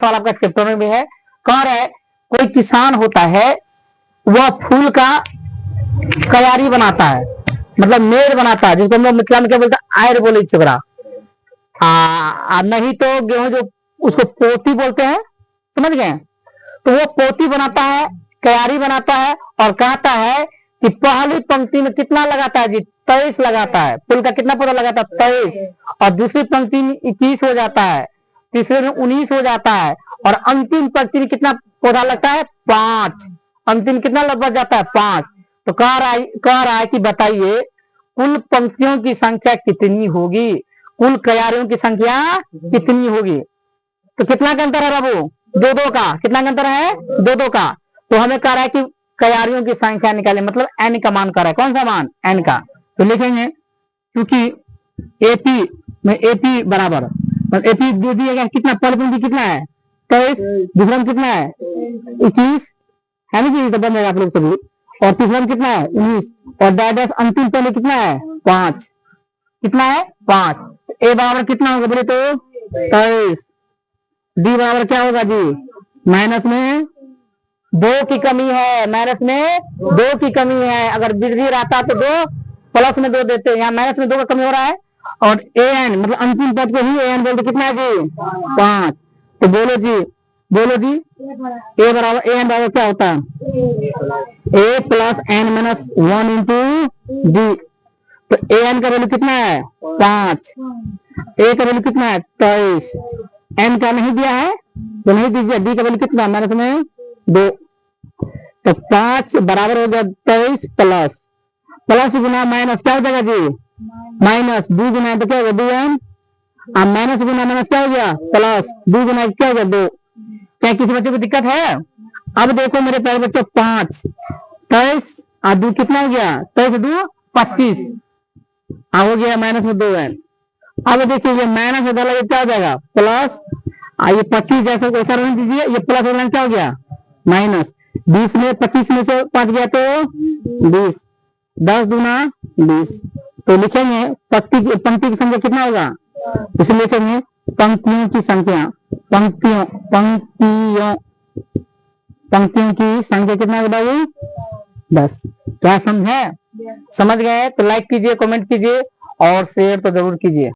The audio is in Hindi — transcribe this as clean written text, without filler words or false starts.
सवाल आपका चैप्टर में है। कह रहा है कोई किसान होता है, वह फूल का क्यारी बनाता है, मतलब मेड़ बनाता है, जिसको हम लोग मिथिला में क्या बोलते हैं, आयर बोले चोकरा। नहीं तो गेहूं जो उसको पोती बोलते हैं, समझ गए। तो वो पोती बनाता है, क्यारी बनाता है और कहता है कि पहली पंक्ति में कितना लगाता है जी, 23 लगाता है। फूल का कितना पौधा लगाता है, 23। और दूसरी पंक्ति में 21 हो जाता है, तीसरे में 19 हो जाता है और अंतिम पंक्ति में कितना पौधा लगता है, 5। अंतिम कितना बच जाता है, 5। तो कह रहा है कि बताइए कुल पंक्तियों की संख्या कितनी होगी, कुल क्यारियों की संख्या कितनी होगी। तो कितना का अंतर है बाबू, 2-2 का। कितना का अंतर है, 2-2 का। तो हमें कह रहा है कि क्यारियों की संख्या निकाले, मतलब n का मान कर रहा है। कौन सा मान, n का। तो लिखेंगे क्योंकि एपी में एपी बराबर एपी दे दिया गया, कितना पहले पंक्ति कितना है, 23, दूसरा में कितना है, 21 है ना जी, तो बन जाएगा आप लोग सभी। और तीसरा में कितना है, 19 और डैश अंतिम पहले कितना है, 5। कितना है, 5। ए बराबर कितना होगा बोले तो 23। डी बराबर क्या होगा जी, माइनस में 2 की कमी है, माइनस में 2 की कमी है। अगर वृद्धि रहता तो 2 प्लस में 2 देते, यहाँ माइनस में 2 का कमी हो रहा है। और एन मतलब अंतिम पद को ही एन बोलते, कितना है जी, 5। तो बोलो जी, बोलो जी, ए बराबर एन बराबर क्या होता है, a plus n minus 1 into d. तो ए एन का वैल्यू कितना है, 5। ए का वैल्यू कितना है, 23। एन का नहीं दिया है तो नहीं दीजिए। डी का वैल्यू कितना, माइनस में 2। तो 5 बराबर हो गया 23 प्लस प्लस गुना माइनस क्या हो जाएगा जी, माइनस 2 गुना तो क्या होगा 2n, अब माइनस गुना माइनस क्या हो गया, प्लस 2 गुना क्या हो गया 2। क्या किसी बच्चे को दिक्कत है। अब देखो मेरे प्यारे बच्चों, 5 23 और 2 कितना हो गया, 23 2 25 हो गया माइनस में 2n। अब देखिए ये माइनस में डाला क्या हो जाएगा, प्लस। ये 25 जैसा वैसा रहने दीजिए, ये प्लस हो क्या हो गया, माइनस। 20 में 25 में से 5 गया तो 20, 10 दूना 20। तो लिखेंगे पंक्ति की संख्या कितना होगा, इसलिए लिखेंगे पंक्तियों की संख्या, पंक्तियों की संख्या कितना होगा बाबू, 10। क्या समझे, समझ गए तो लाइक कीजिए, कमेंट कीजिए और शेयर तो जरूर कीजिए।